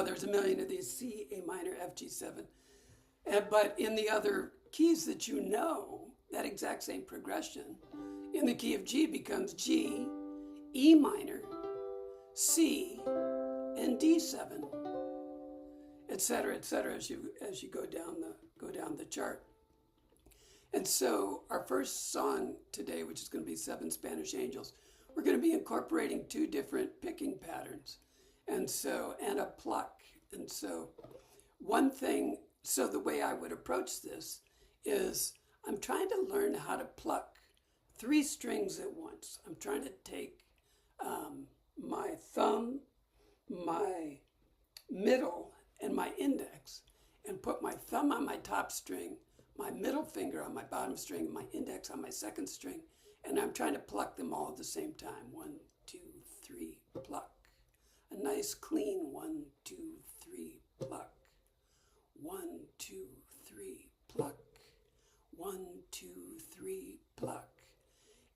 There's a million of these C, A minor, F, G7. But in the other keys that you know, that exact same progression, in the key of G becomes G, E minor, C, and D7, et cetera, as you go down the chart. And so our first song today, which is going to be Seven Spanish Angels, we're going to be incorporating two different picking patterns, and a pluck. And so the way I would approach this is I'm trying to learn how to pluck three strings at once. I'm trying to take my thumb, my middle, and my index, and put my thumb on my top string, my middle finger on my bottom string, and my index on my second string, and I'm trying to pluck them all at the same time. 1, 2, 3, pluck. A nice clean 1, 2, 3, pluck. 1, 2, 3, pluck. 1, 2, 3, pluck.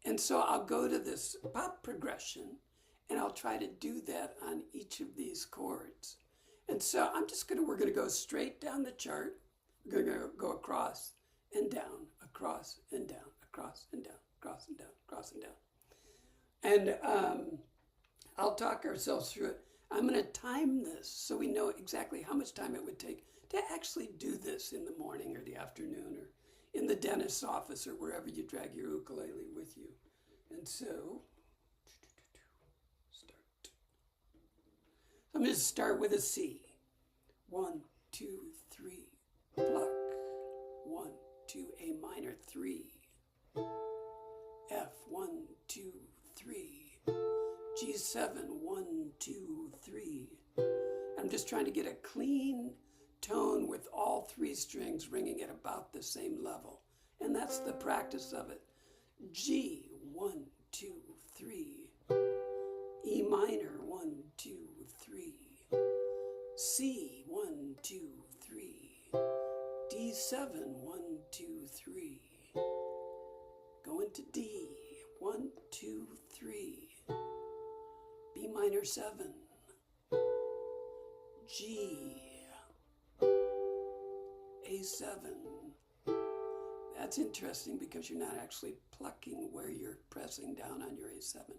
And so I'll go to this pop progression, and I'll try to do that on each of these chords. And so we're going to go straight down the chart. We're going to go across and down, across and down, across and down, across and down, across and down. And I'll talk ourselves through it. I'm going to time this so we know exactly how much time it would take to actually do this in the morning or the afternoon or in the dentist's office or wherever you drag your ukulele with you. And so, start. I'm going to start with a C. 1, 2, 3, pluck. 1, 2, A minor, 3. F, 1, 2, 3. G7, 1, 2, 3. I'm just trying to get a clean tone with all three strings ringing at about the same level. And that's the practice of it. G, 1, 2, 3. E minor, 1, 2, 3. C, 1, 2, 3. D7, 1, 2, 3. Go into D, 1, 2, 3. B minor 7. G, A7. That's interesting because you're not actually plucking where you're pressing down on your A7.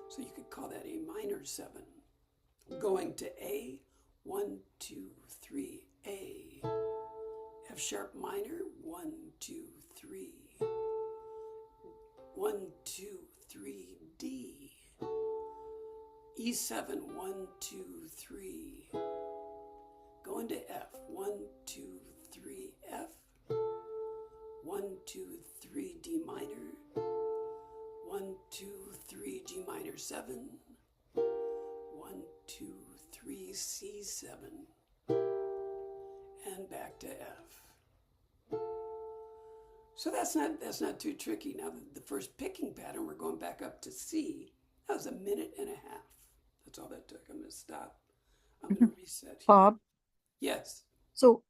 So you could call that A minor 7. Going to A, 1, 2, 3, A. F sharp minor, 1, 2, 3. 1, 2, 3, D. E7, 1, 2, 3. Going to F, 1, 2, 3, F. 1, 2, 3, D minor. 1, 2, 3, G minor 7. 1, 2, 3, C7. And back to F. So that's not too tricky. Now the first picking pattern, we're going back up to C. That was 1.5 minutes. That's all that took. I'm going to stop. I'm going to reset here. Bob, Yes, so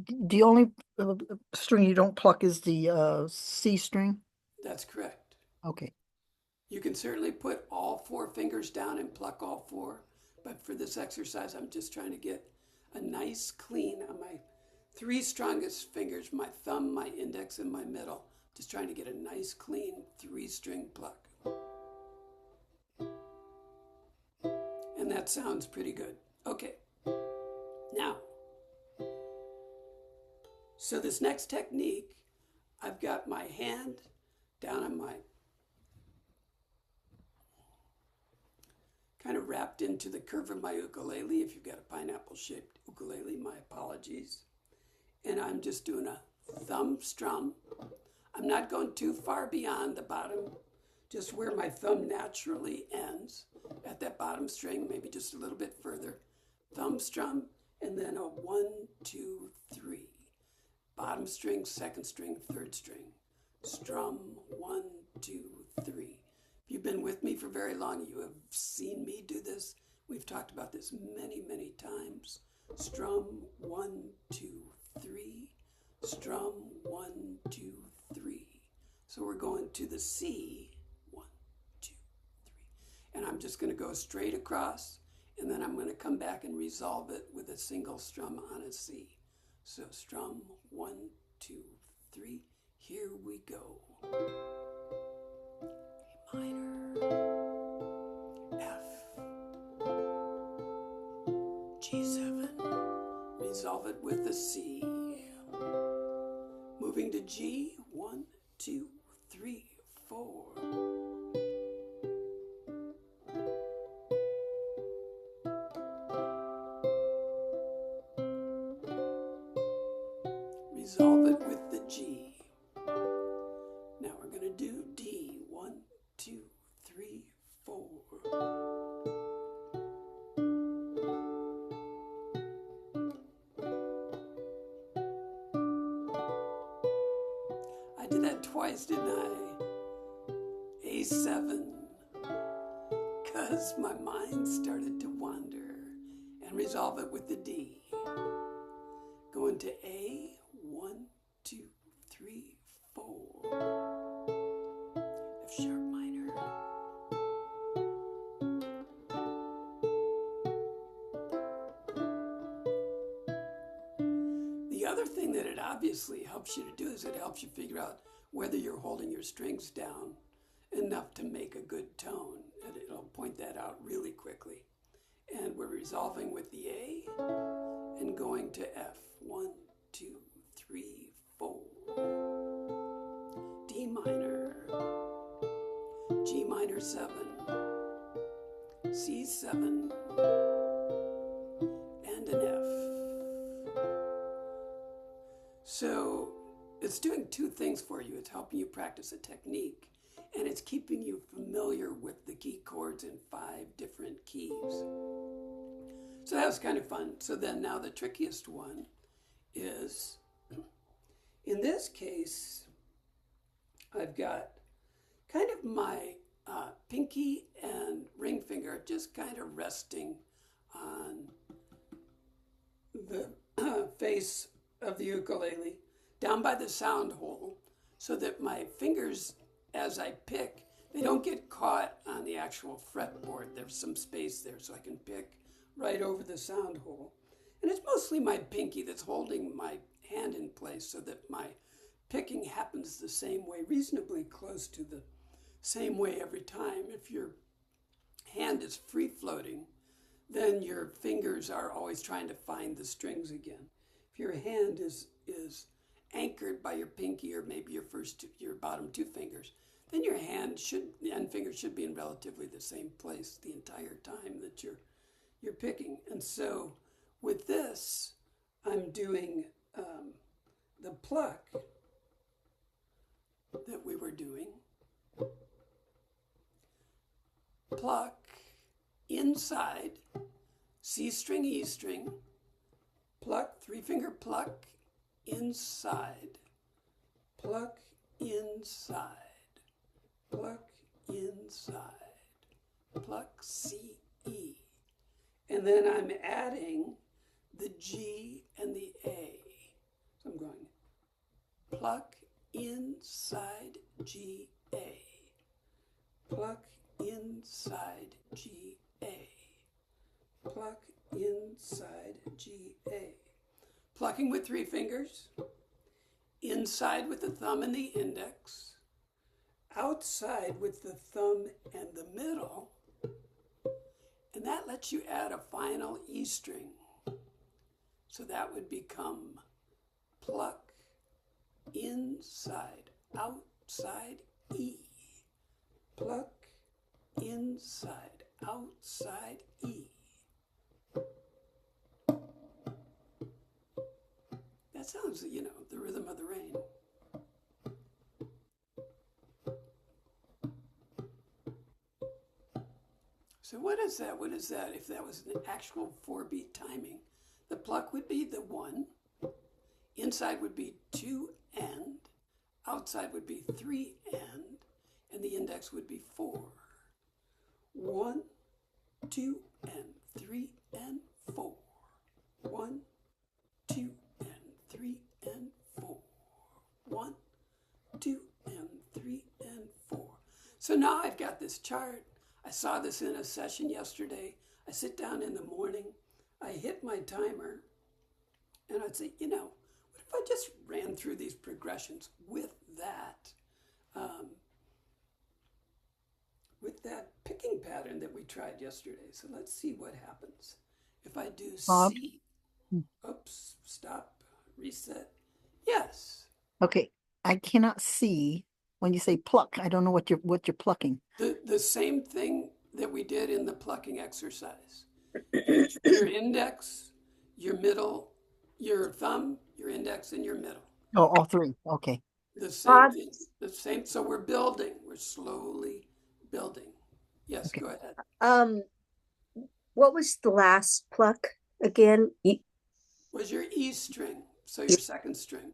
the only string you don't pluck is the C string? that's correct. Okay. You can certainly put all 4 fingers down and pluck all 4, but for this exercise, I'm just trying to get a nice clean on my 3 strongest fingers, my thumb, my index, and my middle. Just trying to get a nice clean 3-string pluck. And that sounds pretty good. Okay. Now, so this next technique, I've got my hand down on my, kind of wrapped into the curve of my ukulele. If you've got a pineapple-shaped ukulele, my apologies. And I'm just doing a thumb strum. I'm not going too far beyond the bottom, just where my thumb naturally ends at that bottom string, maybe just a little bit further. Thumb strum, and then a 1, 2, 3. Bottom string, second string, third string. Strum, 1, 2, 3. If you've been with me for very long, you have seen me do this. We've talked about this many, many times. Strum, 1, 2, 3. Strum, 1, 2, 3. So we're going to the C, 1, 2, 3. And I'm just going to go straight across and then I'm going to come back and resolve it with a single strum on a C. So strum 1, 2, 3, here we go. A minor, F, G7, resolve it with a C. Moving to G, 1, 2, 3, 4. Resolve it with the G. Now we're going to do D. 1, 2, 3, 4. I did that twice, didn't I? A7. Because my mind started to wander. And resolve it with the D. Going to A. 1, 2, 3, 4. F sharp minor. The other thing that it obviously helps you to do is it helps you figure out whether you're holding your strings down enough to make a good tone. And it'll point that out really quickly. And we're resolving with the A and going to F. 1, 2, 3, 4. D minor. G minor 7. C7. And an F. So it's doing two things for you. It's helping you practice a technique, and it's keeping you familiar with the key chords in 5 different keys. So that was kind of fun. So then now the trickiest one is, in this case, I've got kind of my pinky and ring finger just kind of resting on the face of the ukulele down by the sound hole so that my fingers, as I pick, they don't get caught on the actual fretboard. There's some space there so I can pick right over the sound hole. And it's mostly my pinky that's holding my hand in place so that my picking happens the same way, reasonably close to the same way every time. If your hand is free floating, then your fingers are always trying to find the strings again. If your hand is anchored by your pinky or maybe your bottom 2 fingers, then your hand and fingers should be in relatively the same place the entire time that you're picking. And so with this, I'm doing the pluck that we were doing. Pluck inside, C string, E string, pluck, 3-finger pluck inside, pluck inside, pluck inside, pluck, C, E. And then I'm adding the G and the A. So I'm going pluck inside G, A, pluck inside G, A, pluck inside G, A. Plucking with 3 fingers, inside with the thumb and the index, outside with the thumb and the middle, and that lets you add a final E string. So that would become pluck, inside, outside, E. Pluck, inside, outside, E. That sounds, the rhythm of the rain. So what is that? What is that? If that was an actual 4-beat timing, the pluck would be the 1, inside would be 2 and, outside would be 3 and the index would be 4. 1, 2 and 3 and 4. 1, 2 and 3 and 4. 1, 2 and 3 and 4. So now I've got this chart. I saw this in a session yesterday. I sit down in the morning, I hit my timer, and I'd say, what if I just ran through these progressions um, with that picking pattern that we tried yesterday? So let's see what happens. If I do Bob? C, oops, stop, reset, yes. Okay, I cannot see when you say pluck. I don't know what you're plucking. The same thing that we did in the plucking exercise. Your index, your middle, your thumb, your index, and your middle. Oh, all three. Okay. The same Bob, thing. The same. So we're building. We're slowly building. Yes, Okay. go ahead. um, what was the last pluck again? Was your E string? So your second string.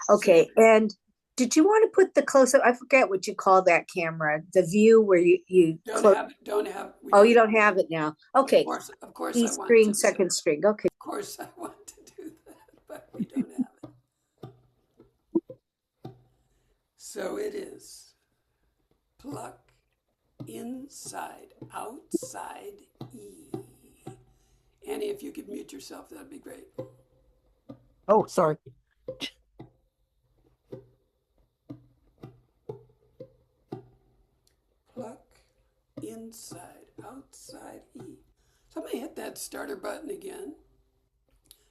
So Okay, and did you want to put the close up? I forget what you call that camera, the view where you don't close. have it. Don't have. We Oh, don't you have don't have it now. it. Okay, Of course, E I want to string, do that. second string. Okay. Of course, I want to do that, but we don't have it. So it is pluck, inside, outside, E. Annie, if you could mute yourself, that'd be great. Oh, sorry. Pluck, inside, outside, E. So I'm going to hit that starter button again.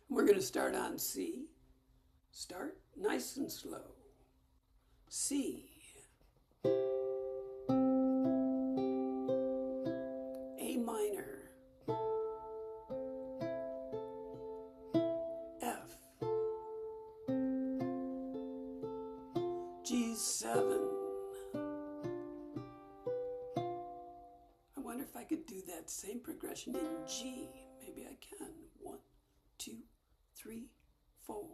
We're going to start on C. Start nice and slow. C. A minor. F. G7. I wonder if I could do that same progression in G. Maybe I can. 1, 2, 3, 4.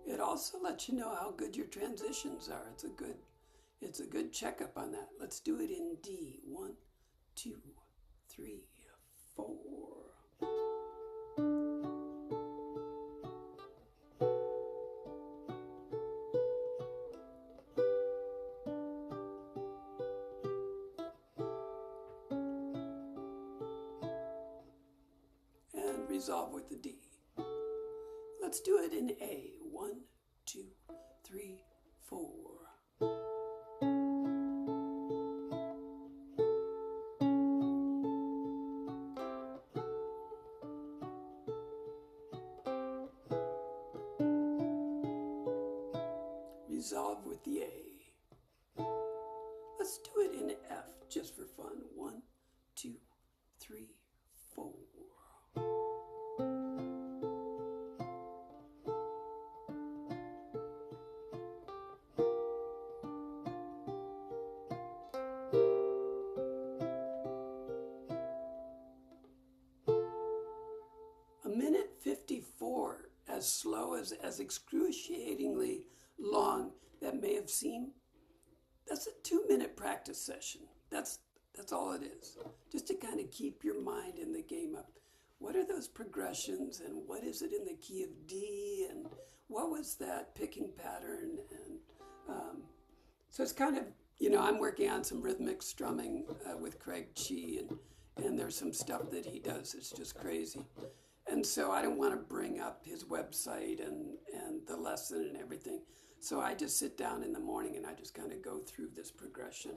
It also lets you know how good your transitions are. It's a good checkup on that. Let's do it in D. 1, 2, 3, 4. And resolve with the D. Let's do it in A. 1, 2, 3, 4. Resolve with the A. Let's do it in F just for fun. 1, 2, 3, 4. A minute 54, as slow as excruciatingly long that may have seemed, that's a 2-minute practice session. That's all it is. Just to kind of keep your mind in the game up. What are those progressions and what is it in the key of D and what was that picking pattern? And so it's kind of, I'm working on some rhythmic strumming with Craig Chi and there's some stuff that he does. It's just crazy. And so I don't want to bring up his website and the lesson and everything. So I just sit down in the morning and I just kind of go through this progression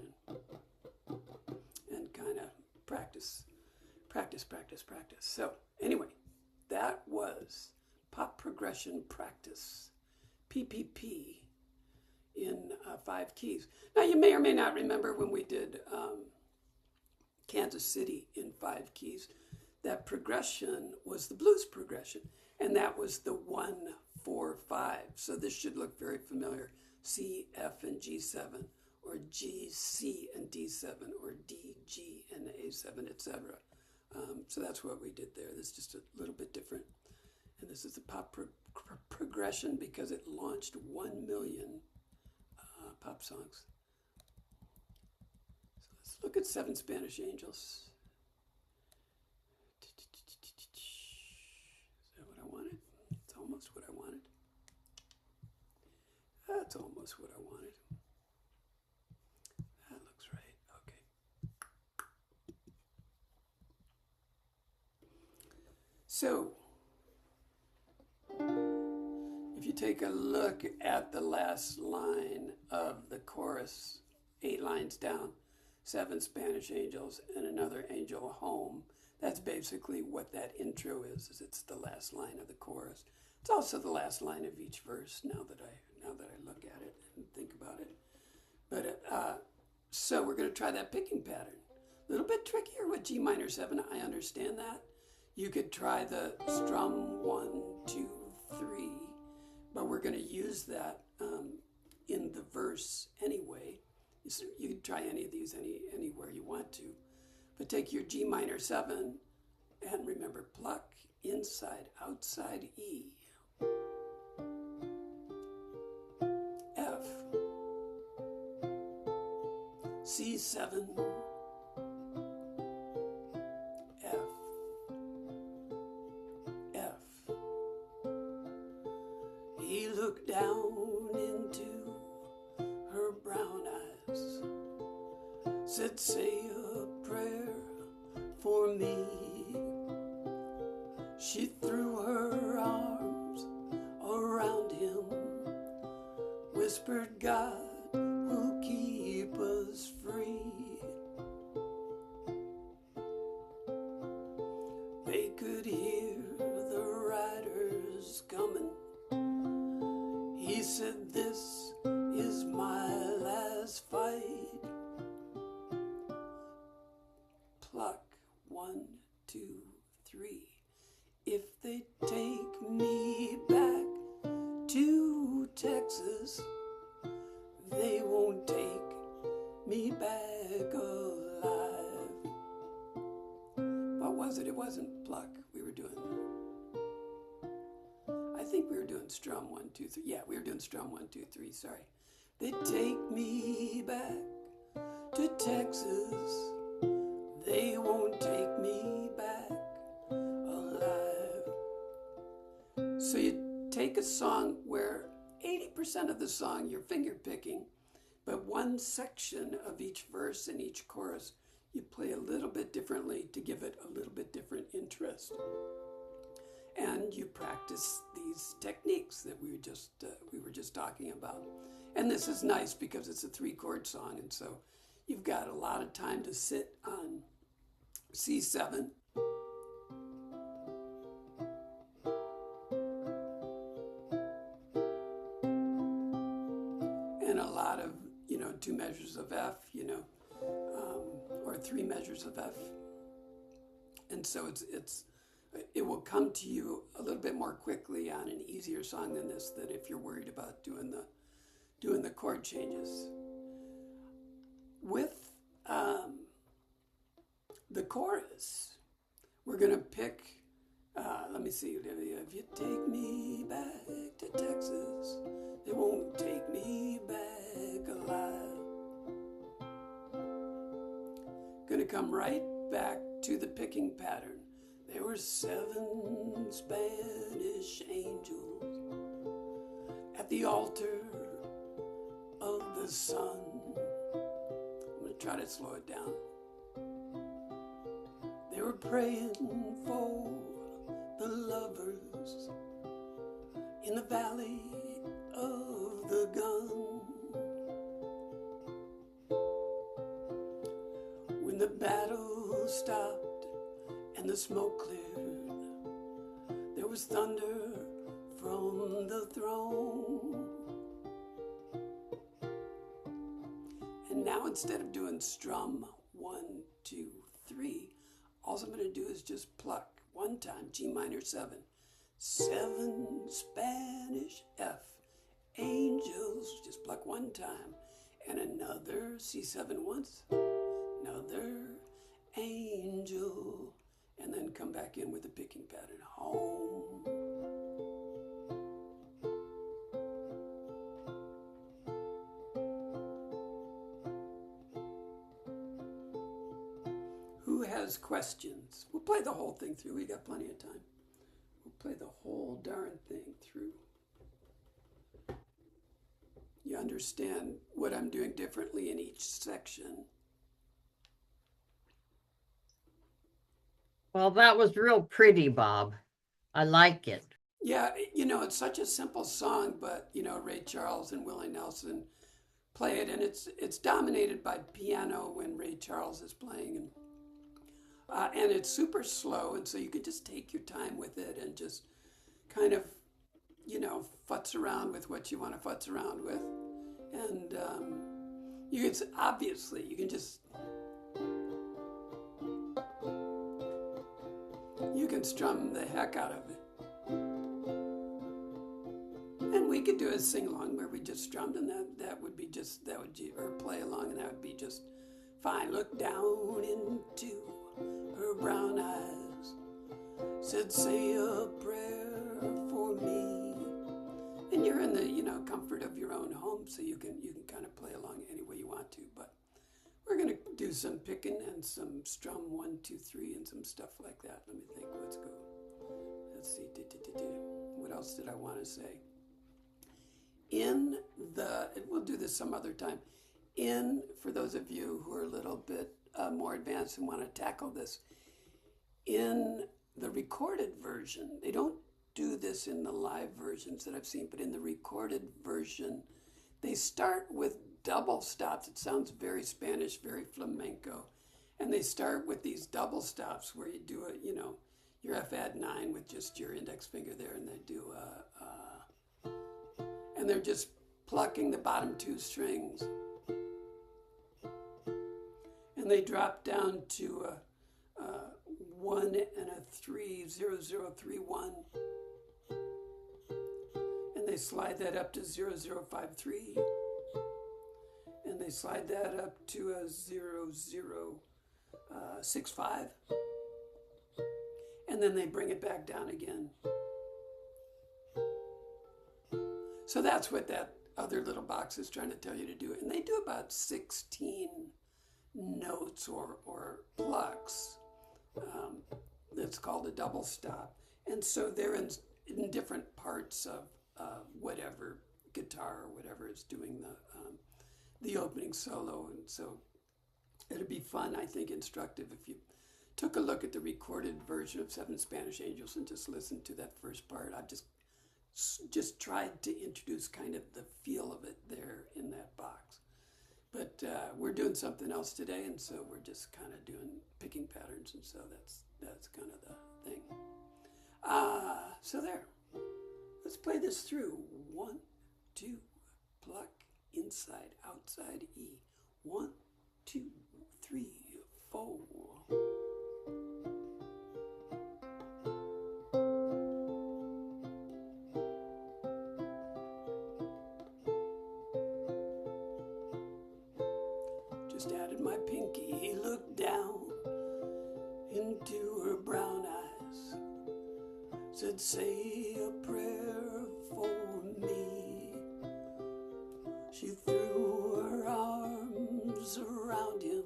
and kind of practice. So anyway, that was pop progression practice, PPP, in 5 keys. Now you may or may not remember when we did Kansas City in 5 keys. That progression was the blues progression, and that was the 1, 4, 5. So this should look very familiar. C, F, and G7, or G, C, and D7, or D, G, and A7, etc. So that's what we did there. This is just a little bit different. And this is the pop progression because it launched 1 million pop songs. So let's look at 7 Spanish Angels. almost what I wanted. That's almost what I wanted. That looks right. Okay. So, if you take a look at the last line of the chorus, 8 lines down, 7 Spanish angels and another angel home, that's basically what that intro is it's the last line of the chorus. It's also the last line of each verse now that I look at it and think about it. But so we're going to try that picking pattern. A little bit trickier with G minor 7, I understand that. You could try the strum 1, 2, 3, but we're going to use that in the verse anyway. So you could try any of these anywhere you want to. But take your G minor 7 and remember pluck, inside, outside, E. F. C7. F. F. He looked down into her brown eyes, said, say a prayer for me. She threw her arms around him, whispered, God will keep us free. They could hear the riders coming. He said, this is my last fight. Pluck, 1, 2, 3. If they take me back to Texas, they won't take me back alive. What was it? It wasn't pluck. We were doing, I think we were doing strum 1, 2, 3. Yeah, we were doing strum 1, 2, 3. Sorry. They take me back to Texas. They won't take me back alive. So you take a song where 80% of the song you're finger picking, but one section of each verse and each chorus you play a little bit differently to give it a little bit different interest. And you practice these techniques that we were just talking about. And this is nice because it's a 3-chord song, and so you've got a lot of time to sit on C7. And a lot of, 2 measures of F, or 3 measures of F. And so it will come to you a little bit more quickly on an easier song than this, that if you're worried about doing the chord changes. With the chorus, we're going to pick, let me see, if you take me back to Texas, they won't take me back alive. Going to come right back to the picking pattern. There were 7 Spanish angels at the altar of the sun. I'm going to try to slow it down. They were praying for the lovers in the valley of the gun. When the battle stopped and the smoke cleared, there was thunder from the throne. And now instead of doing strum 1, 2, 3, all I'm going to do is just pluck one time, G minor 7. 7 Spanish F. Angels, just pluck one time. And another C7 once. Another angel. And then come back in with the picking pattern. Home. Who has questions? We'll play the whole thing through. We got plenty of time. We'll play the whole darn thing through. You understand what I'm doing differently in each section. Well, that was real pretty, Bob. I like it. Yeah, you know, it's such a simple song, but, you know, Ray Charles and Willie Nelson play it, and it's dominated by piano when Ray Charles is playing, and it's super slow, and so you can just take your time with it and just kind of, you know, futz around with what you want to futz around with, and you can obviously you can just strum the heck out of it. And we could do a sing along where we just strummed, and or play along, and that would be just fine. Look down into her brown eyes, said, say a prayer for me. And you're in the, you know, comfort of your own home, so you can kind of play along any way you want to. But we're gonna do some picking and some strum 1, 2, 3, and some stuff like that. Let me think. Let's go. Let's see. What else did I want to say? We'll do this some other time. For those of you who are a little bit more advanced and want to tackle this, in the recorded version, they don't do this in the live versions that I've seen, but in the recorded version, they start with double stops. It sounds very Spanish, very flamenco. And they start with these double stops where you do your F add 9 with just your index finger there, and they do and they're just plucking the bottom 2 strings. And they drop down to a 1 and a 3, 0, 0, 3, 1. And they slide that up to 0, 0, 5, 3. And they slide that up to a 0, 0, 6, 5. And then they bring it back down again. So that's what that other little box is trying to tell you to do. And they do about 16 notes or plucks. That's called a double stop. And so they're in different parts of whatever guitar or whatever is doing the opening solo. And so it'd be fun, I think, instructive if you took a look at the recorded version of Seven Spanish Angels and just listened to that first part. I've just tried to introduce kind of the feel of it there in that box. But we're doing something else today, and so we're just kind of doing picking patterns, and so that's kind of the thing. So there. Let's play this through. 1, 2, pluck, inside, outside, E. 1, 2, 3, 4. Just added my pinky. He looked down into her brown eyes, said, say a prayer for me. She threw her arms around him,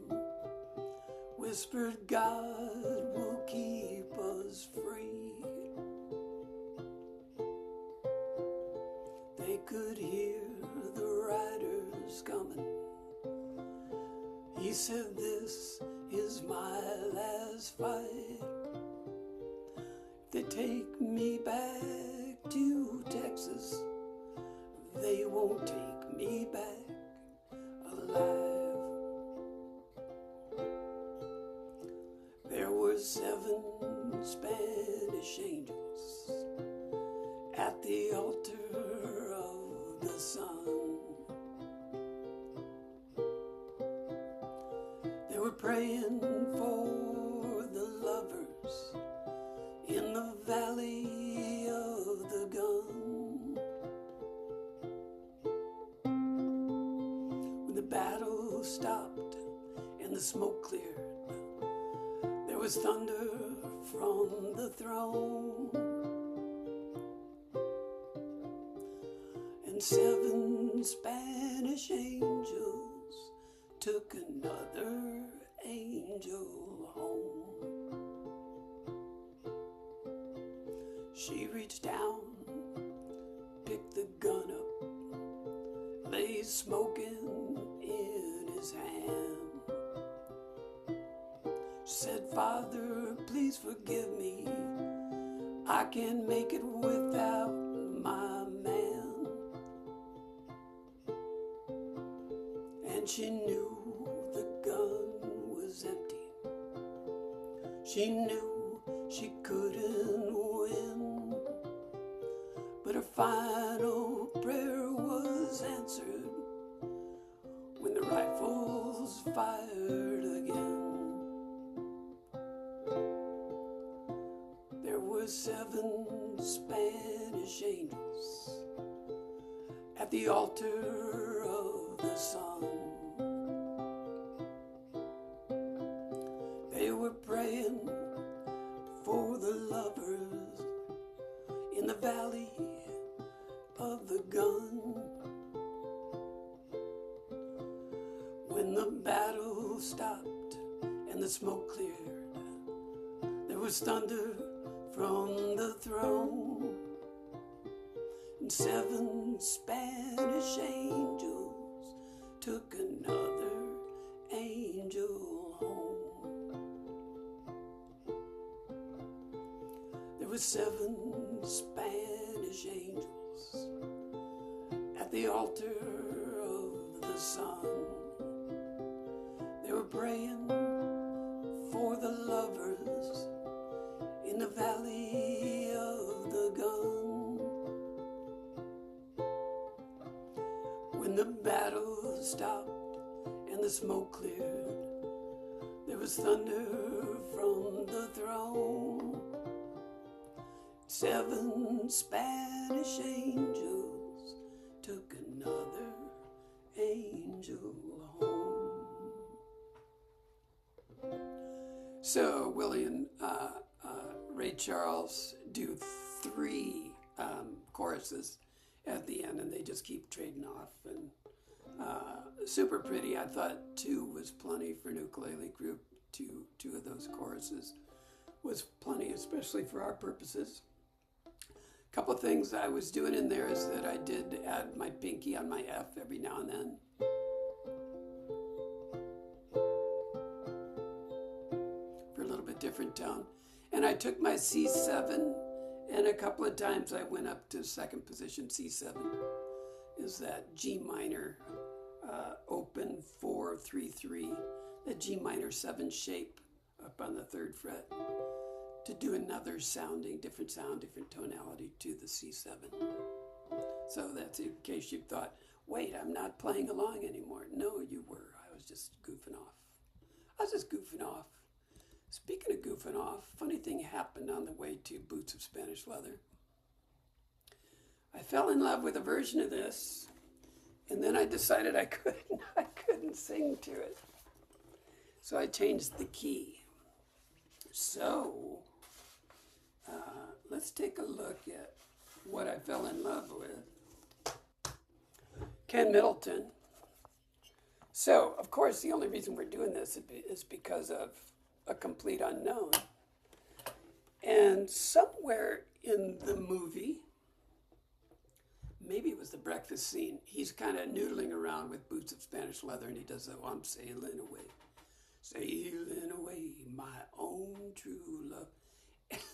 whispered, God will keep us free. They could hear the riders coming. He said, this is my last fight. If they take me back to Texas, they won't take me back alive. There were 7 Spanish angels at the altar of the sun. They were praying for the lovers in the valley of the gun. When the battle stopped and the smoke cleared, there was thunder from the throne. And 7 Spanish angels took another angel home. She reached down, picked the gun up, lay smoking in his hand. She said, Father, please forgive me. I can't make it without my man. And she knew the gun was empty. She knew she couldn't win. But her final prayer was answered when the rifles fired again. There were 7 Spanish angels at the altar of the sun. They were praying for the lovers in the valley of the gun. When the battle stopped and the smoke cleared, there was thunder from the throne, and 7 Spanish angels took another angel home. There were 7 Spanish angels at the altar of the sun. They were praying for the lovers in the valley of the gun. When the battle stopped and the smoke cleared, there was thunder from the throne. 7 Spanish angels took another angel home. So Willie and Ray Charles do 3 choruses at the end, and they just keep trading off. And super pretty. I thought 2 was plenty for an ukulele group. Two of those choruses was plenty, especially for our purposes. A couple of things I was doing in there is that I did add my pinky on my F every now and then. For a little bit different tone. And I took my C7, and a couple of times I went up to 2nd position. C7 is that G minor open 4-3-3, the G minor 7 shape up on the 3rd fret, to do another sounding, different sound, different tonality to the C7. So that's in case you thought, wait, I'm not playing along anymore. No, you were. I was just goofing off. Speaking of goofing off, funny thing happened on the way to Boots of Spanish Leather. I fell in love with a version of this, and then I decided I couldn't sing to it. So I changed the key. So let's take a look at what I fell in love with. Ken Middleton. So, of course, the only reason we're doing this is because of A Complete Unknown. And somewhere in the movie, maybe it was the breakfast scene, he's kind of noodling around with Boots of Spanish Leather, and he does the, I'm sailing away, my own true love.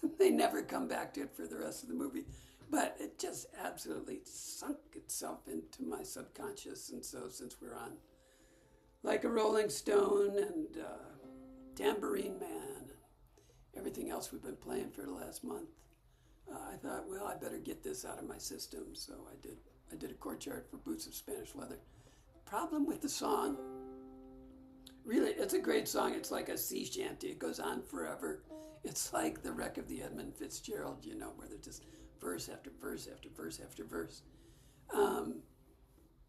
And they never come back to it for the rest of the movie. But it just absolutely sunk itself into my subconscious. And so since we're on Like a Rolling Stone and Tambourine Man and everything else we've been playing for the last month, I thought, well, I better get this out of my system. So I did a chord chart for Boots of Spanish Leather. Problem with the song, really, it's a great song. It's like a sea shanty. It goes on forever. It's like the Wreck of the Edmund Fitzgerald, you know, where there's just verse after verse after verse after verse.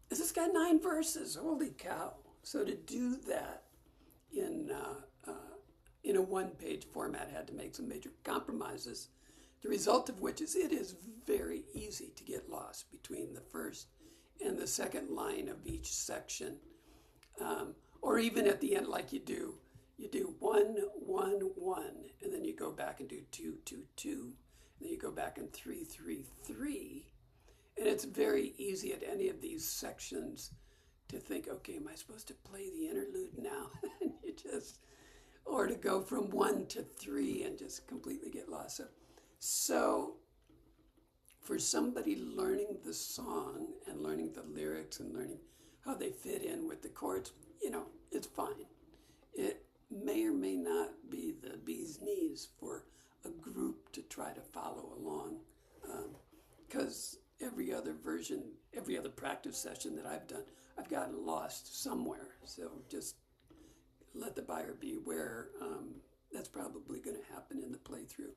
This has got 9 verses. Holy cow. So to do that in a one-page format, had to make some major compromises. The result of which is it is very easy to get lost between the first and the second line of each section. Or even at the end, like you do 1, 1, 1, and then you go back and do 2, 2, 2, and then you go back in 3-3-3. And it's very easy at any of these sections to think, okay, am I supposed to play the interlude now? And you just, or to go from 1 to 3 and just completely get lost. So for somebody learning the song and learning the lyrics and learning how they fit in with the chords, you know, it's fine. It may or may not be the bee's knees for a group to try to follow along, because every other version, every other practice session that I've done, I've gotten lost somewhere. So just let the buyer be aware. That's probably going to happen in the playthrough.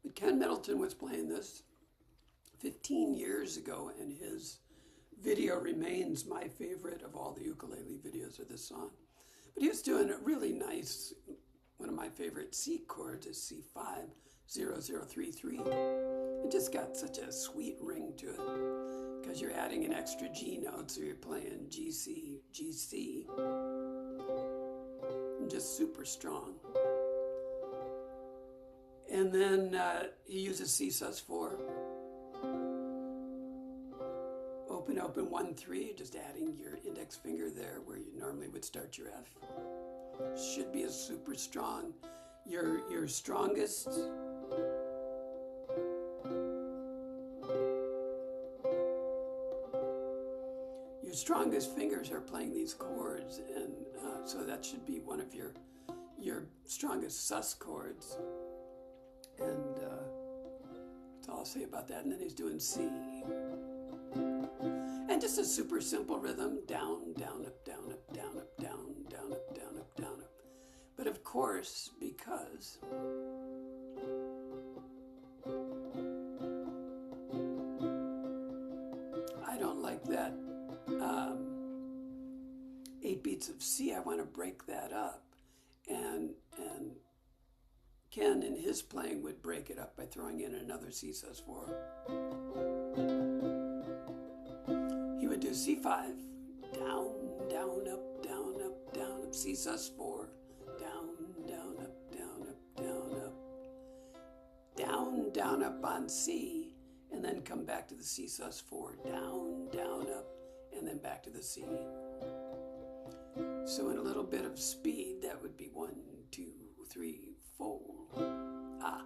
But Ken Middleton was playing this 15 years ago, and his video remains my favorite of all the ukulele videos of this song. But he was doing a really nice, one of my favorite C chords is C5-0-0-3-3. It just got such a sweet ring to it because you're adding an extra G note, so you're playing G, C, G, C, and just super strong. And then he uses C sus4. Open, open, 1-3, just adding your index finger there where you normally would start your F. Should be a super strong. Your strongest fingers are playing these chords, and so that should be one of your strongest sus chords. And that's all I'll say about that. And then he's doing C. And just a super simple rhythm, down, down, up, down, up, down, up, down, down, up, down, up, down, up. But of course, because I don't like that 8 beats of C, I want to break that up. And Ken in his playing would break it up by throwing in another C sus4. He would do C5, down, down, up, down, up, down, up, C sus4, down, down, up, down, up, down, up, down, down, up on C, and then come back to the C sus4, down, down, up, and then back to the C. So in a little bit of speed, that would be 1, 2, 3, 4. Ah.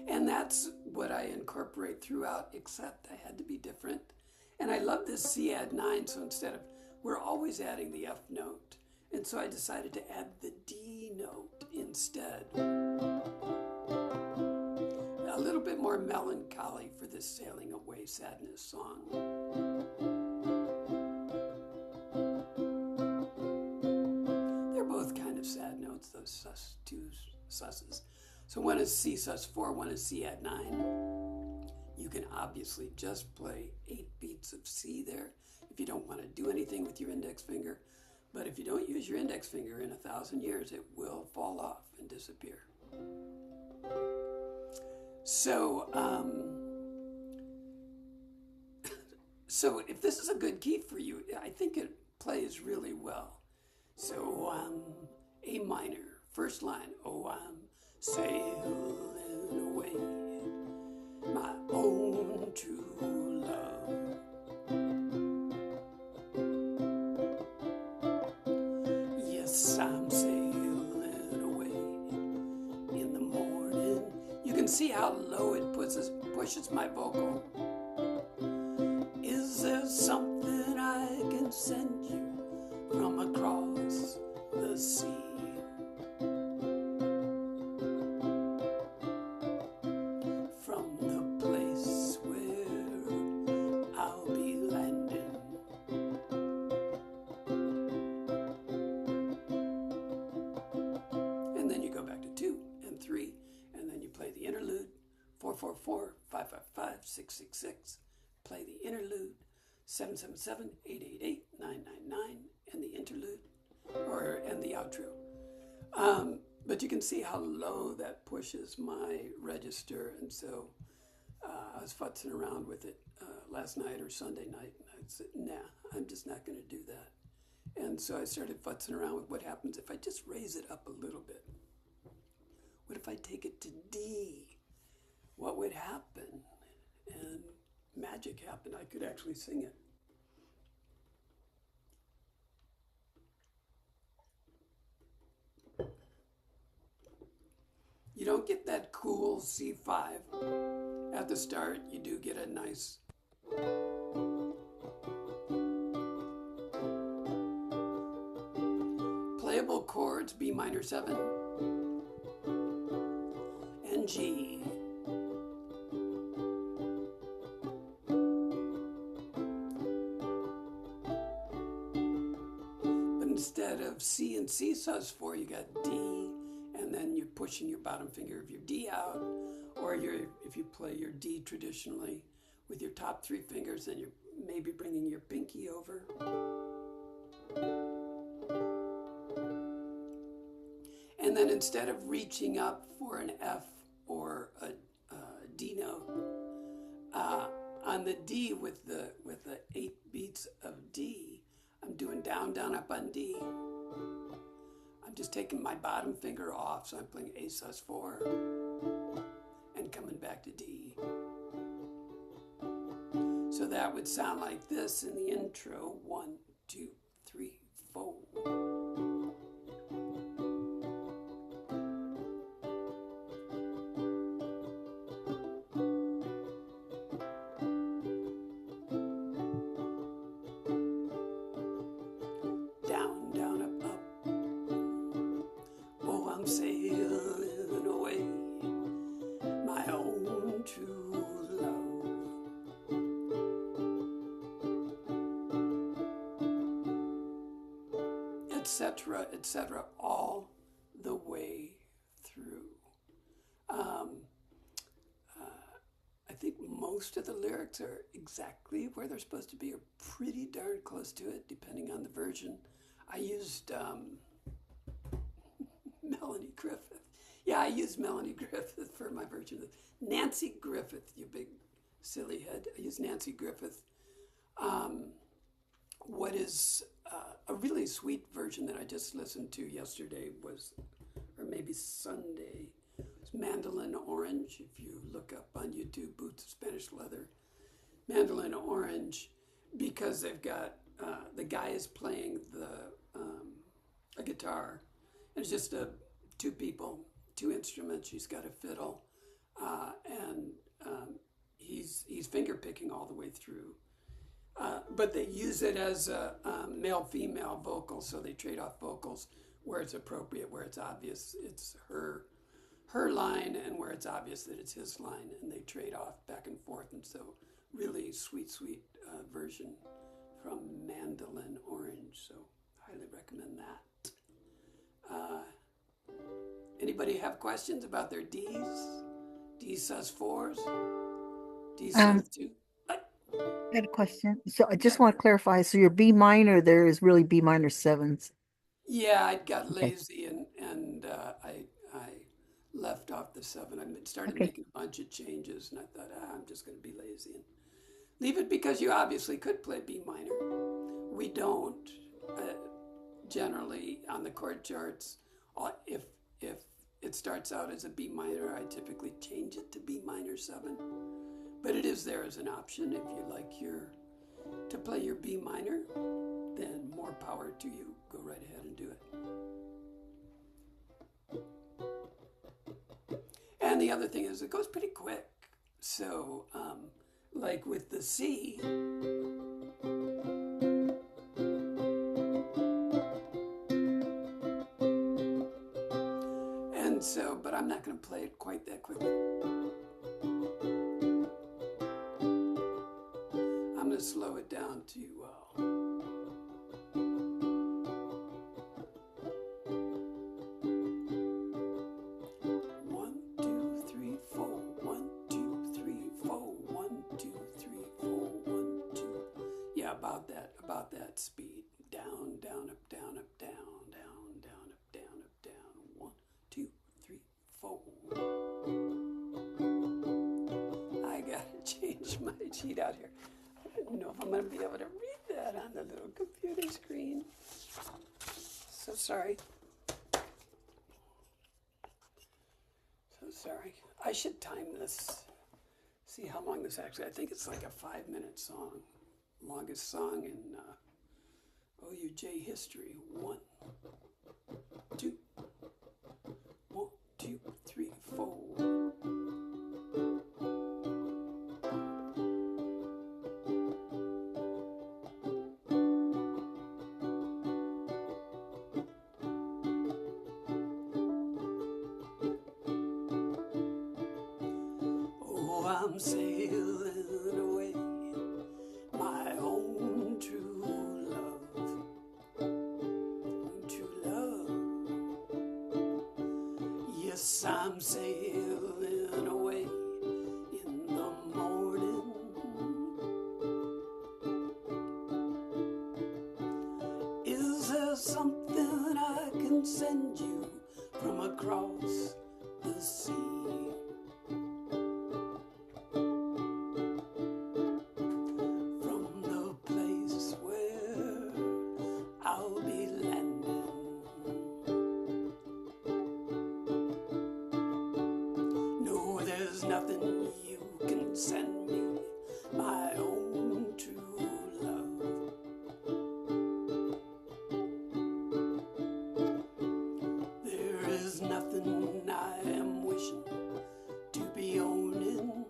And that's what I incorporate throughout, except I had to be different. And I love this C add 9, so instead of, we're always adding the F note. And so I decided to add the D note instead. A little bit more melancholy for this Sailing Away Sadness song. They're both kind of sad notes, those two susses. So one is C sus4, one is C add 9. You can obviously just play 8 beats of C there if you don't want to do anything with your index finger. But if you don't use your index finger in 1,000 years, it will fall off and disappear. So, so if this is a good key for you, I think it plays really well. So, A minor, first line, oh, I'm sailing away, my own true love. Yes, I'm sailing away in the morning. You can see how low it pushes my vocal. Is there something I can send you from across the sea? From the place where I'll be landing. And then you go back to 2 and 3, and then you play the interlude, 4-4-4, 5-5-5, 6-6-6. Play the interlude, 7-7-7, 8-8-8, 9-9-9, and the interlude, and the outro. But you can see how low that pushes my register, and so I was futzing around with it last night or Sunday night, and I said, nah, I'm just not going to do that. And so I started futzing around with what happens if I just raise it up a little bit. What if I take it to D? What would happen? And magic happened. I could actually sing it. You don't get that cool C5 at the start. You do get a nice playable chords, B minor 7 and G. But instead of C and C sus4, you got D, and then you're pushing your bottom finger of your D out, or if you play your D traditionally with your top 3 fingers, then you're maybe bringing your pinky over. And then instead of reaching up for an F or a D note, on the D with the 8 beats of D, I'm doing down, down, up on D. I'm just taking my bottom finger off, so I'm playing A sus4 and coming back to D. So that would sound like this in the intro: 1, 2, 3, 4. Down, down, up, up. Oh, I'm sailing away, my own true love. Etc., etc., all the way through. I think most of the lyrics are exactly where they're supposed to be, or pretty darn close to it, depending on the version. I used Melanie Griffith. Yeah, I used Melanie Griffith for my version of Nancy Griffith, you big silly head. I used Nancy Griffith. What is a really sweet version that I just listened to yesterday was, or maybe Sunday, was Mandolin Orange. If you look up on YouTube, Boots of Spanish Leather, Mandolin Orange, because they've got, the guy is playing a guitar, and it's just two people, 2 instruments. She's got a fiddle, and he's finger picking all the way through. But they use it as a male-female vocal, so they trade off vocals where it's appropriate, where it's obvious it's her line, and where it's obvious that it's his line, and they trade off back and forth. And so really sweet version from Mandolin Orange, so highly recommend that. Anybody have questions about their Ds? D sus4s? D sus2? I had a question. So I just want to clarify. So your B minor there is really B minor 7s. Yeah, I got Okay. lazy and I left off the 7. I started Okay. making a bunch of changes, and I thought, I'm just going to be lazy and leave it, because you obviously could play B minor. We don't generally on the chord charts. If it starts out as a B minor, I typically change it to B minor 7. But it is there as an option. If you like to play your B minor, then more power to you. Go right ahead and do it. And the other thing is, it goes pretty quick. So, like with the C, and so, but I'm not going to play it quite that quickly. I'm going to slow it down to 1, 2, 3, 4, 1, 2, 3, 4, 1, 2, 3, 4, 1, 2. Yeah, about that speed. Down, down, up, down, up, down, down, down, up, down, up, down. 1, 2, 3, 4. I got stretch my sheet out here. I don't know if I'm going to be able to read that on the little computer screen. So sorry. So sorry. I should time this. See how long this actually. I think it's like a 5-minute song. Longest song in OUJ history. 1, 2, 1, 2, 3, 4. Oh, I'm sailing away, my own true love, true love. Yes, I'm sailing away in the morning. Is there something I can send you from across the sea? From the place where I'll be landing. No, there's nothing you can send me, my own true love. There is nothing I am wishing to be owning.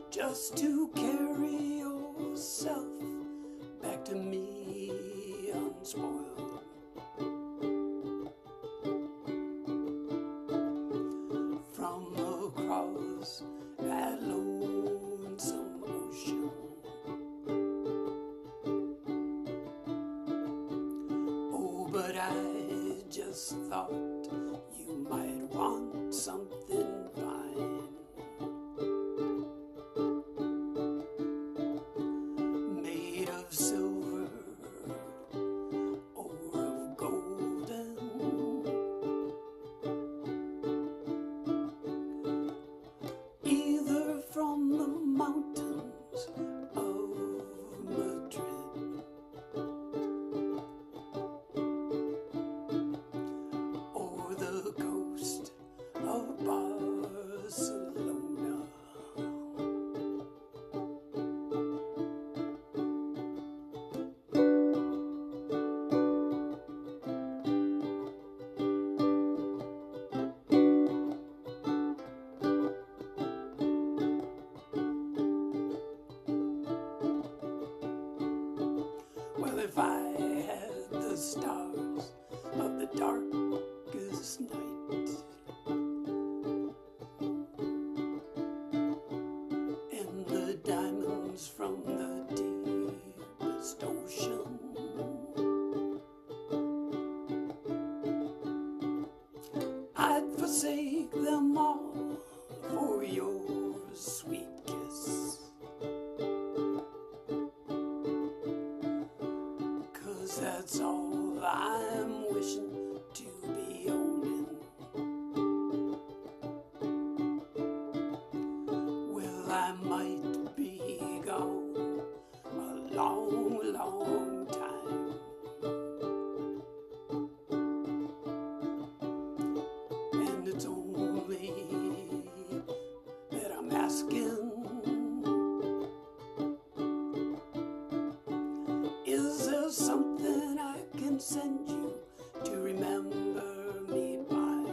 Just to carry yourself back to me unspoiled. From across that lonesome ocean. Oh, but I just thought you might want something fine. Made of silver or of golden. Either from the mountains of Madrid or the coast of Barcelona. Well, if I had the stars of the darkest night and the diamonds from the deepest ocean, I'd forsake them all for your sweet kiss. 'Cause that's all I'm wishing to be owning. Well, I might be gone a long, long time. And it's only that I'm asking, is there something I can send you to remember me by?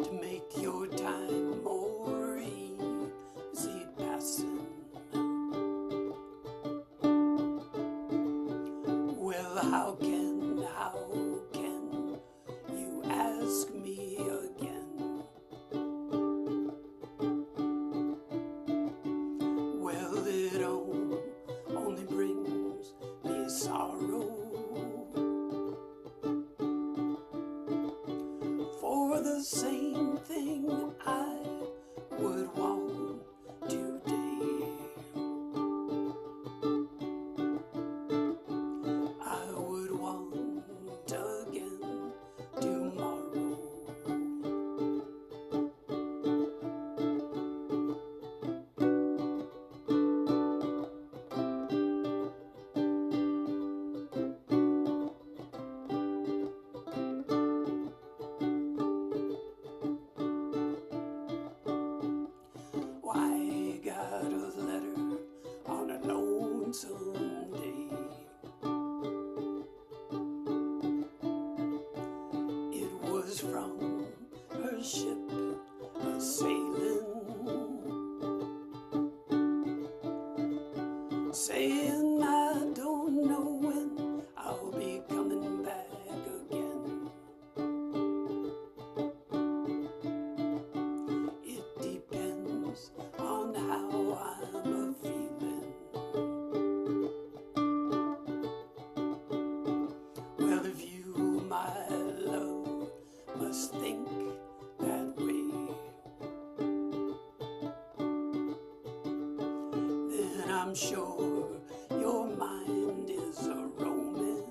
To make your time more easy passing. Well, how can you ask me again? Well, it only brings me sorrow. For the same thing I would want today, I would want again was from her ship a sailing, saying I don't know when I'll be coming back again. It depends on how I'm a-feeling. Well, if you, my love, must think that way, then I'm sure your mind is a roaming,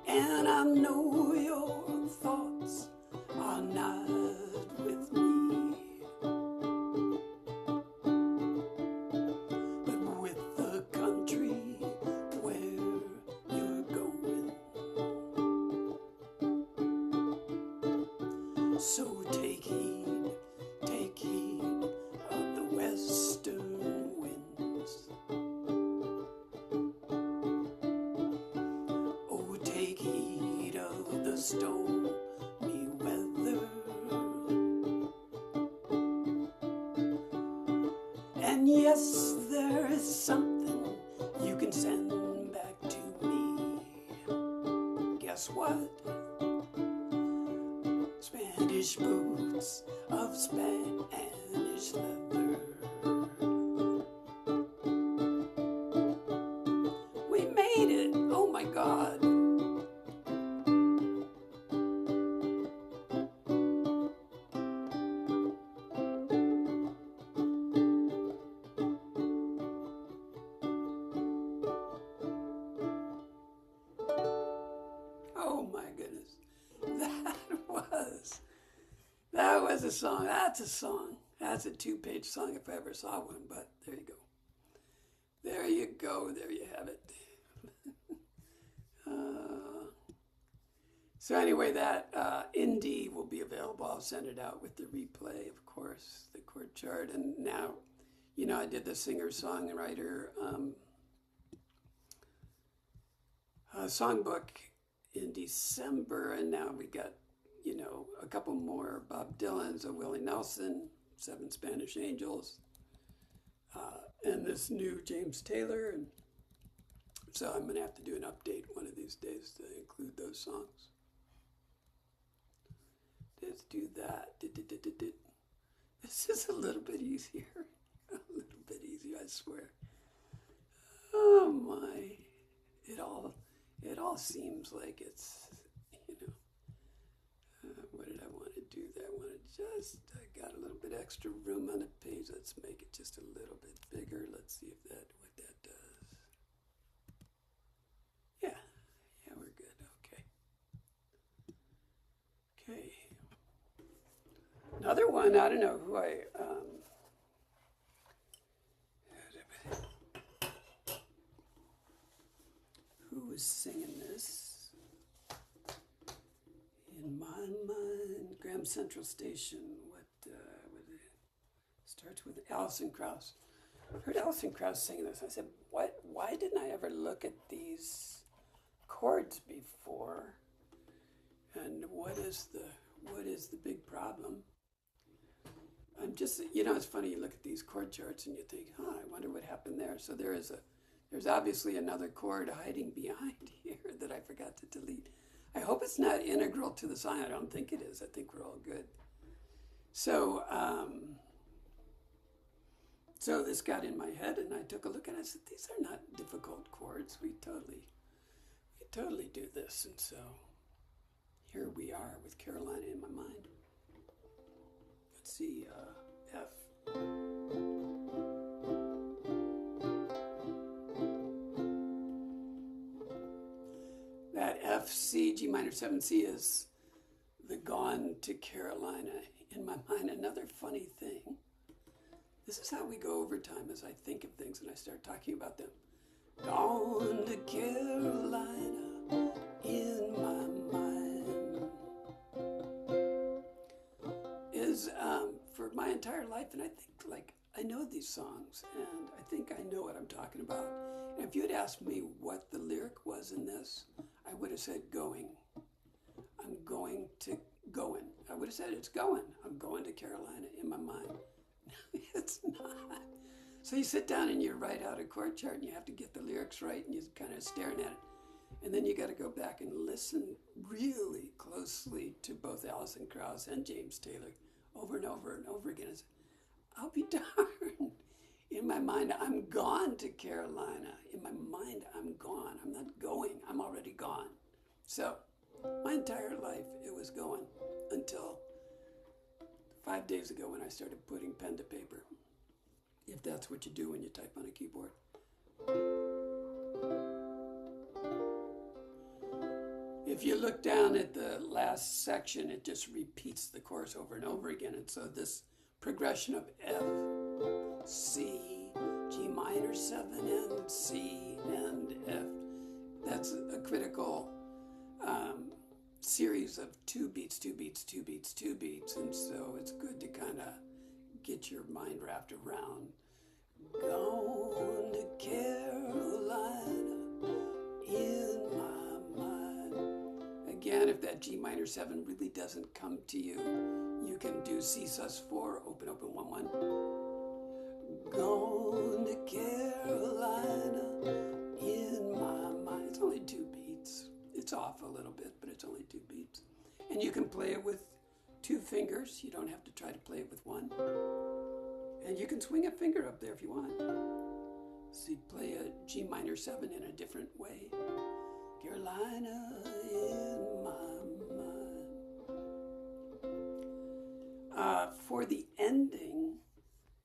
and I know your thoughts are not with me, but with the country where you're going. So take heed of the western winds. Oh, take heed of the stormy weather. And yes, there is something you can send back to me. Guess what? Spanish boots of Spanish leather. We made it! Oh my God! Oh my goodness. That was a song. That's a song. That's a 2-page song if I ever saw one, but there you go. There you go. There you have it. So anyway, that indie will be available. I'll send it out with the replay, of course, the chord chart. And now, you know, I did the singer-songwriter songbook in December, and now we got, you know, a couple more Bob Dylan's, a Willie Nelson, 7 Spanish Angels, and this new James Taylor. And so I'm going to have to do an update one of these days to include those songs. Let's do that. This is a little bit easier. A little bit easier, I swear. Oh my. It all seems like it's, you know, what did I want to do there? I got a little bit extra room on the page. Let's make it just a little bit bigger. Let's see if what that does. Yeah, we're good. Okay. Another one, I don't know who who was singing this? In my mind, Graham Central Station. What it starts with Alison Krauss. I heard Alison Krauss singing this. I said, "What? Why didn't I ever look at these chords before? And what is the big problem?" I'm just, you know, it's funny. You look at these chord charts and you think, I wonder what happened there. So there's obviously another chord hiding behind here that I forgot to delete. I hope it's not integral to the song. I don't think it is. I think we're all good. So, so this got in my head, and I took a look, and I said, these are not difficult chords. We totally do this. And so here we are with Carolina in my mind. Let's see, F. That F, C, G minor 7, C is the Gone to Carolina in my mind. Another funny thing, this is how we go over time as I think of things and I start talking about them. Gone to Carolina in my mind is for my entire life, and I think, like, I know these songs and I think I know what I'm talking about. And if you had asked me what the lyric was in this, I I would have said going. I'm going to going. I would have said it's going. I'm going to Carolina in my mind. It's not. So you sit down and you write out a chord chart and you have to get the lyrics right and you're kind of staring at it. And then you got to go back and listen really closely to both Alison Krauss and James Taylor over and over and over again. I'll be darned. In my mind, I'm gone to Carolina. In my mind, I'm gone. I'm not going. I'm already gone. So my entire life, it was going until 5 days ago when I started putting pen to paper. If that's what you do when you type on a keyboard. If you look down at the last section, it just repeats the chorus over and over again. And so this progression of F, C, G minor 7, and C, and F, that's a critical series of 2 beats, 2 beats, 2 beats, 2 beats. And so it's good to kind of get your mind wrapped around. Gone to Carolina in my mind. Again, if that G minor 7 really doesn't come to you, you can do C sus4, open, open, 1, 1. Gone to Carolina in my mind. It's only 2 beats. It's off a little bit, but it's only 2 beats. And you can play it with 2 fingers. You don't have to try to play it with 1. And you can swing a finger up there if you want. So you play a G minor 7 in a different way. Carolina in my mind. For the ending,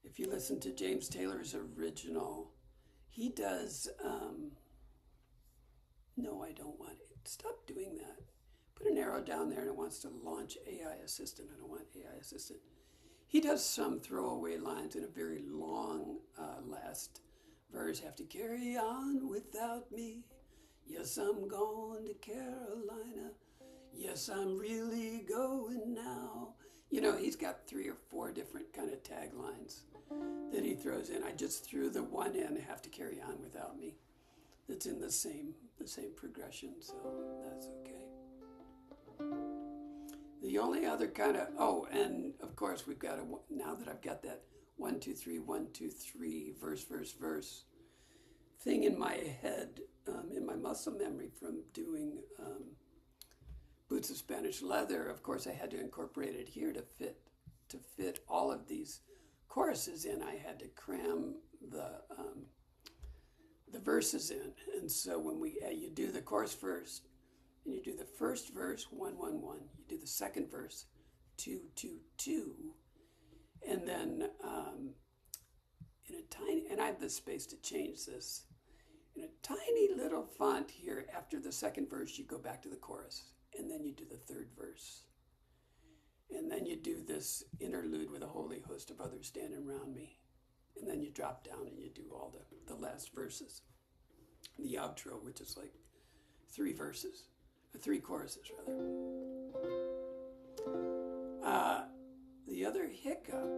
if you listen to James Taylor's original, he does, no, I don't want it. Stop doing that. Put an arrow down there and it wants to launch AI Assistant. I don't want AI Assistant. He does some throwaway lines in a very long last verse. Have to carry on without me. Yes, I'm going to Carolina. Yes, I'm really going now. You know, he's got 3 or 4 different kind of taglines that he throws in. I just threw the one in, have to carry on without me. That's in the same progression, so that's okay. The only other kind of, and of course we've got now that I've got that 1, 2, 3, 1, 2, 3, verse, verse, verse thing in my head, in my muscle memory from doing Boots of Spanish Leather. Of course, I had to incorporate it here to fit all of these choruses in. I had to cram the verses in, and so when you do the chorus first. And you do the first verse, 1, 1, 1. You do the second verse, 2, 2, 2. And then in a tiny, and I have the space to change this. In a tiny little font here, after the second verse, you go back to the chorus. And then you do the third verse. And then you do this interlude with a holy host of others standing around me. And then you drop down and you do all the last verses. The outro, which is like 3 verses. 3 choruses, rather. The other hiccup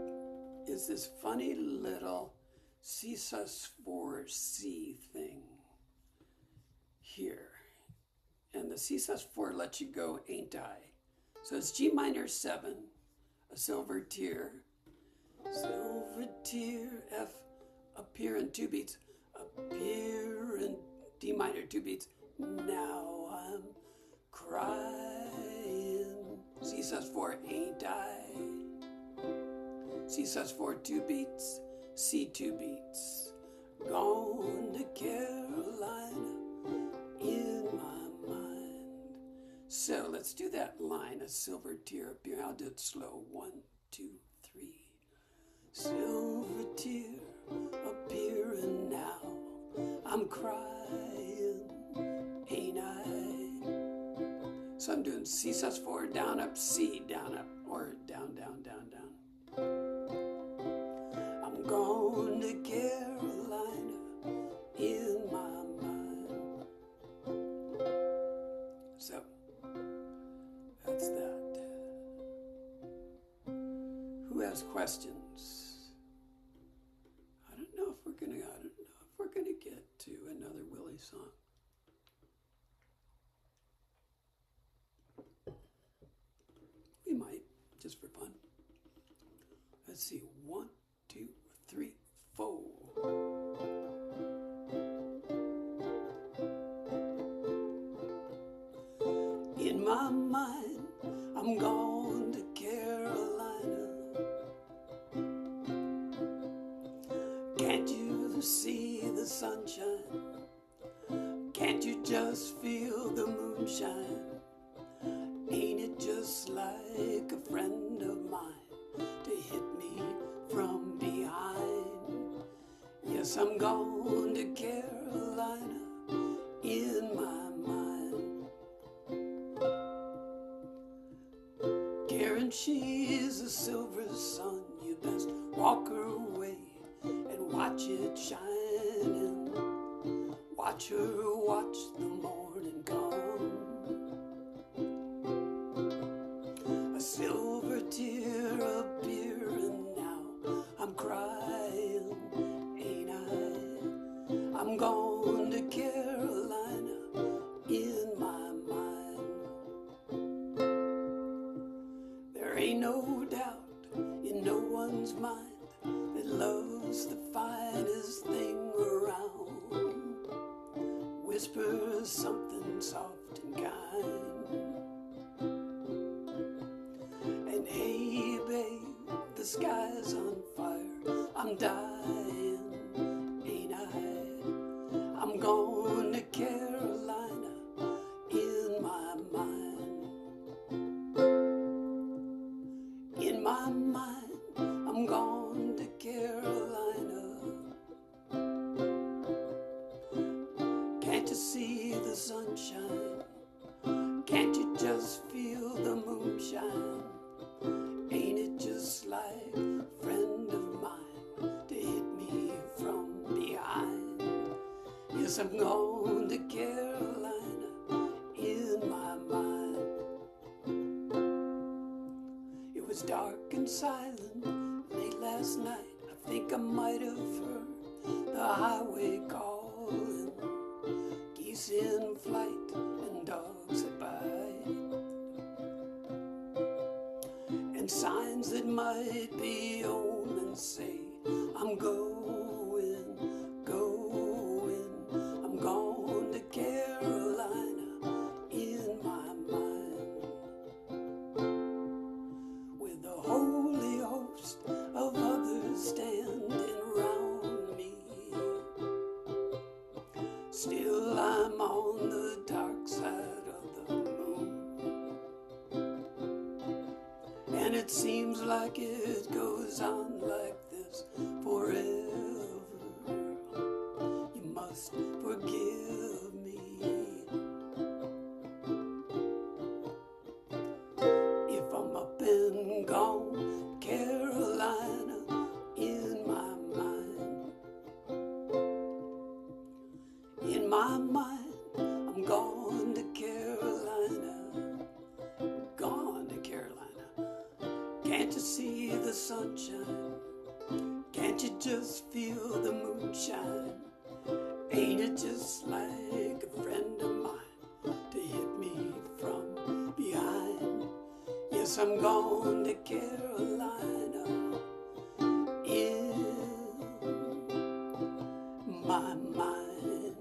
is this funny little C sus4 C thing here. And the C sus4 lets you go, ain't I? So it's G minor 7, a silver tear, F, up here in 2 beats, up here in D minor 2 beats. Now I'm crying. C sus4, ain't I? C sus4, 2 beats, C 2 beats. Gone to Carolina in my mind. So let's do that line, a silver tear up here. I'll do it slow. 1, 2, 3. Silver tear up here and now I'm crying, ain't I? So I'm doing C sus4, down, up, C, down, up, or down, down, down, down. I'm going to Carolina in my mind. So that's that. Who has questions? I don't know if we're gonna get to another Willie song. just for fun. Let's see. 1, 2, 3, 4. In my mind, I'm gone to Carolina. Can't you see the sunshine? Can't you just feel the moonshine? Ain't it just like a friend of mine to hit me from behind? Yes, I'm gone to Carolina in my mind. Karen, she is a silver sun. You best walk her way and watch it shining. Watch her watch the morning come. A silver tear appearing now. I'm crying, ain't I? I'm going to Carolina in my mind. There ain't no doubt in no one's mind that love's the finest thing around. Whispers something soft and kind. And hey, babe, the sky's on fire. I'm dying, ain't I? I'm going to Carolina in my mind. In my mind, I'm going to Carolina. Can't you see the sunshine? Can't you just feel the moonshine? Ain't it just like a friend of mine to hit me from behind? Yes, I'm going to Carolina in my mind. It was dark and silent late last night. I think I might have heard the highway calling. Geese in flight and dogs that bite, and signs that might be omens say I'm going, I'm going to Carolina in my mind. With a holy host of others standing round me, still I'm on the dark side of the moon. And it seems like it goes on like this forever. You must forgive me if I'm up and gone, Carolina in my mind. In my mind, I'm gone to Carolina. Gone to Carolina. Can't you see the sunshine? Can't you just feel the moonshine? Ain't it just like a friend of mine to hit me from behind? Yes, I'm gone to Carolina in my mind.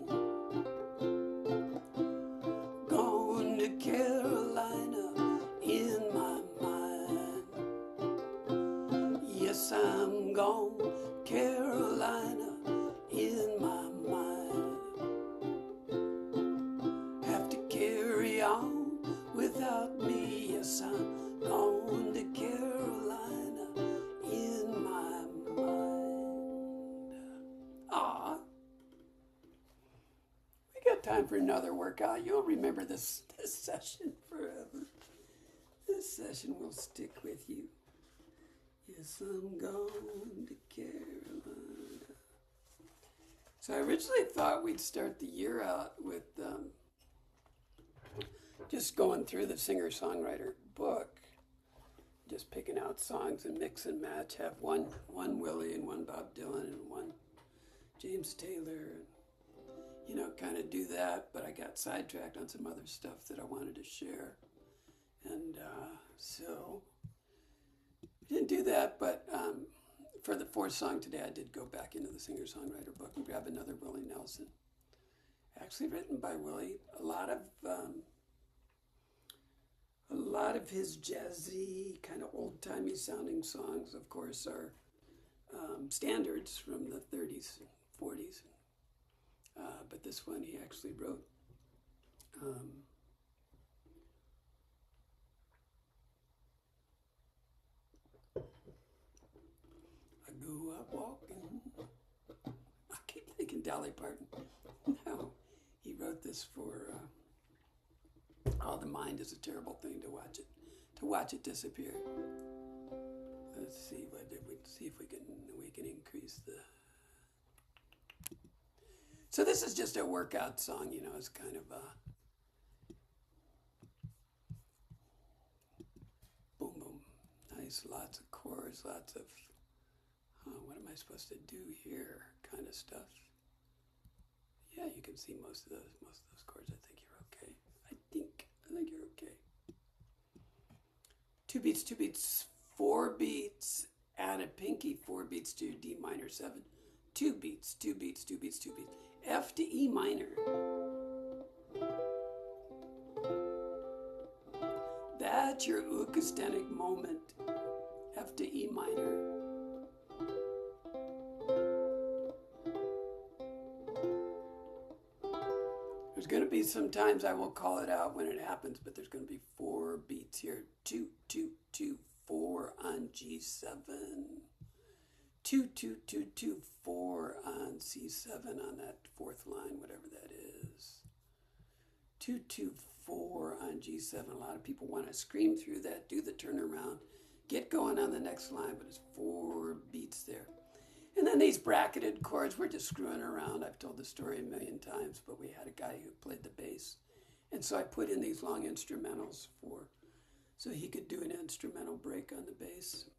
Gone to Carolina in my mind. Yes, I'm gone, Carolina in my mind. Have to carry on without me. Yes, I'm gone to Carolina in my mind. Ah, we got time for another workout. You'll remember this session forever. This session will stick with you. Yes, I'm gone to Carolina. So I originally thought we'd start the year out with just going through the singer-songwriter book, just picking out songs and mix and match, have one Willie and one Bob Dylan and one James Taylor, and, kind of do that. But I got sidetracked on some other stuff that I wanted to share. And so Didn't do that, but for the fourth song today, I did go back into the singer-songwriter book and grab another Willie Nelson. Actually written by Willie. A lot of his jazzy, kind of old-timey sounding songs, of course, are standards from the 30s and 40s. But this one he actually wrote. I go up walking. I keep thinking Dolly Parton. No, he wrote this for. Oh, the mind is a terrible thing to watch it disappear. Let's see if we can increase the. So this is just a workout song, you know. It's kind of a boom boom, nice, lots of chords, lots of what am I supposed to do here, kind of stuff. Yeah, you can see most of those chords. I think you're okay. I think you're okay. 2 beats, 2 beats, 4 beats, add a pinky, 4 beats to D minor 7. 2 beats, 2 beats, 2 beats, 2 beats. F to E minor. That's your acoustic moment. F to E minor. There's going to be some times I will call it out when it happens, but there's going to be 4 beats here. 2, 2, 2, 4 on G7. 2, 2, 2, 2, 4 on C7 on that 4th line, whatever that is. 2, 2, 4 on G7. A lot of people want to scream through that, do the turnaround, get going on the next line, but it's 4 beats there. And then these bracketed chords, we're just screwing around. I've told the story a million times, but we had a guy who played the bass. And so I put in these long instrumentals so he could do an instrumental break on the bass.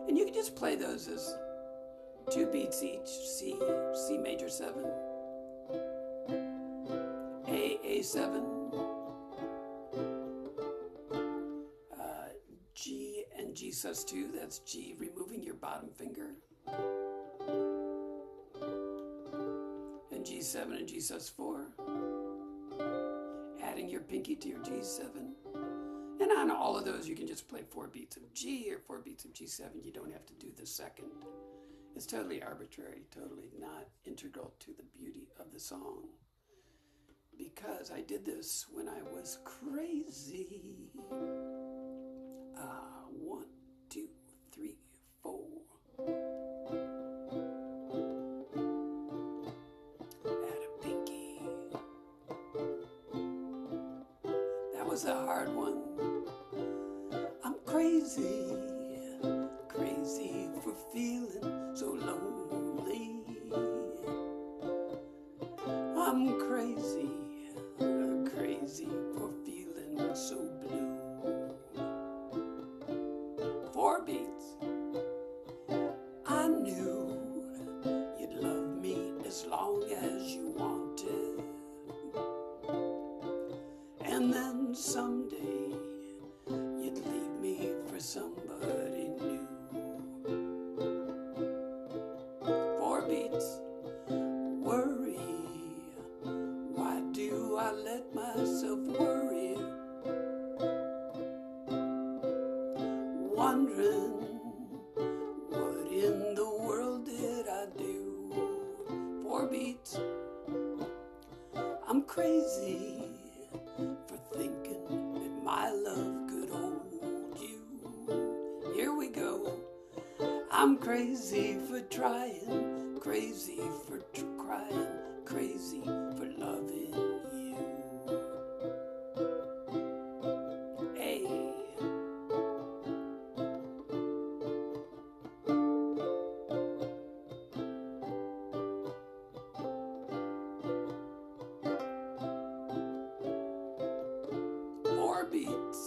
And you can just play those as 2 beats each, C major 7, A7, G and G sus2, that's G removing your bottom finger, and G7 and G sus4, adding your pinky to your G7. And on all of those, you can just play 4 beats of G or 4 beats of G7. You don't have to do the second. It's totally arbitrary, totally not integral to the beauty of the song. Because I did this when I was crazy. 1, 2, 3, 4. Add a pinky. That was a hard one. I'm crazy, crazy for feeling so lonely. I'm crazy, crazy for feeling so blue. 4 beats. I knew you'd love me as long as you wanted. And then someday you'd leave me for somebody new. 4 beats. Worry. Why do I let myself worry? Wondering, what in the world did I do? 4 beats. I'm crazy for thinking that my love could hold you. Here we go. I'm crazy for trying, crazy for crying, crazy for loving you. Hey. Four beats.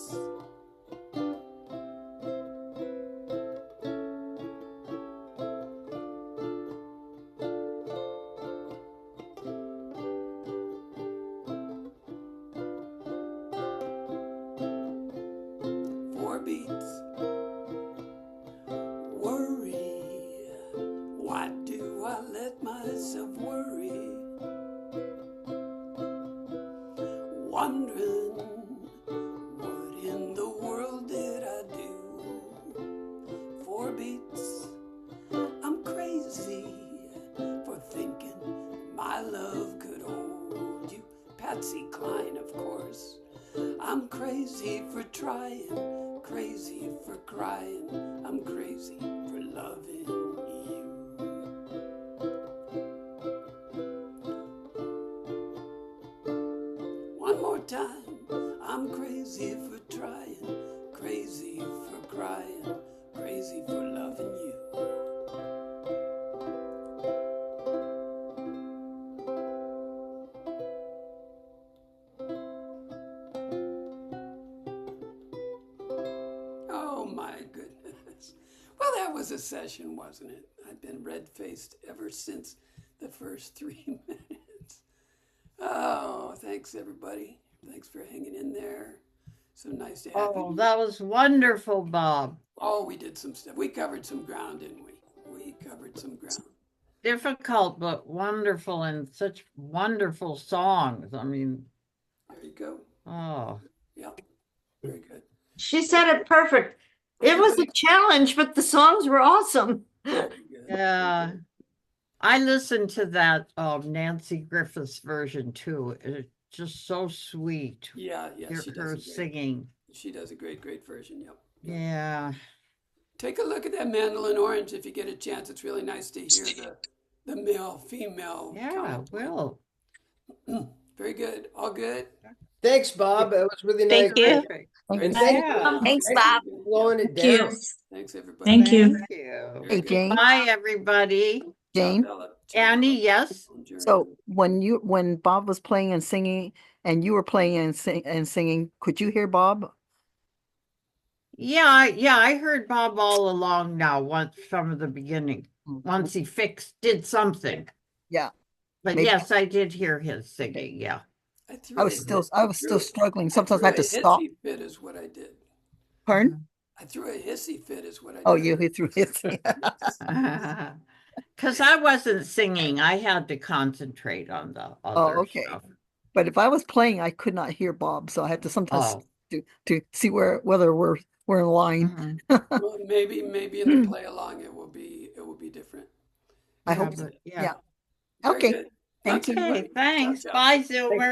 beats. Worry, why do I let myself worry? Wondering, what in the world did I do? 4 beats, I'm crazy for thinking my love could hold you. Patsy Cline, of course. I'm crazy for trying, crazy for crying. I'm crazy for loving you. One more time. I'm crazy for trying, crazy for crying, crazy for loving you. Oh my goodness. Well, that was a session, wasn't it? I've been red-faced ever since the first 3 minutes. Oh, thanks everybody. Thanks for hanging in there. So nice to have Oh, you. that was wonderful, Bob. Oh, we did some stuff. We covered some ground, didn't we? We covered some ground. Difficult, but wonderful, and such wonderful songs. I mean, There you go. oh, Yeah, very good. She said it perfect. It was a challenge, but the songs were awesome. Very good. yeah. I listened to that Nancy Griffiths version too. It's just so sweet. Yeah, Hear she her does a great, singing. she does a great version. Yep. Yeah. Take a look at that Mandolin Orange if you get a chance. It's really nice to hear the male female. Yeah, counterpoint. will. Very good. All good. Thanks, Bob. That was really nice. Thank you. Perfect. And Yeah. Thanks, thanks Bob. for blowing it Thank you. down. Thanks everybody. Thank you. Thank you. Very Hey, good. Jane, Bye, everybody. Jane. Bella. Annie, yes. So when Bob was playing and singing and you were playing and singing, could you hear Bob? Yeah, I heard Bob all along now, once from the beginning. Once he did something. Yeah. But Maybe- yes, I did hear his singing, yeah. I was still struggling. Sometimes I had to stop. Hissy fit is what I did. Pardon? I threw a hissy fit is what I did. Oh, you hit through his. Because I wasn't singing, I had to concentrate on the other okay. stuff. But if I was playing, I could not hear Bob, so I had to sometimes Oh. to see whether we're in line. Mhm. Well, maybe in the play along it will be different. I Yeah, hope so. but Yeah. Very Okay. good. Thank you. everybody. Okay, thanks. Ciao, ciao. Bye, Zoomer.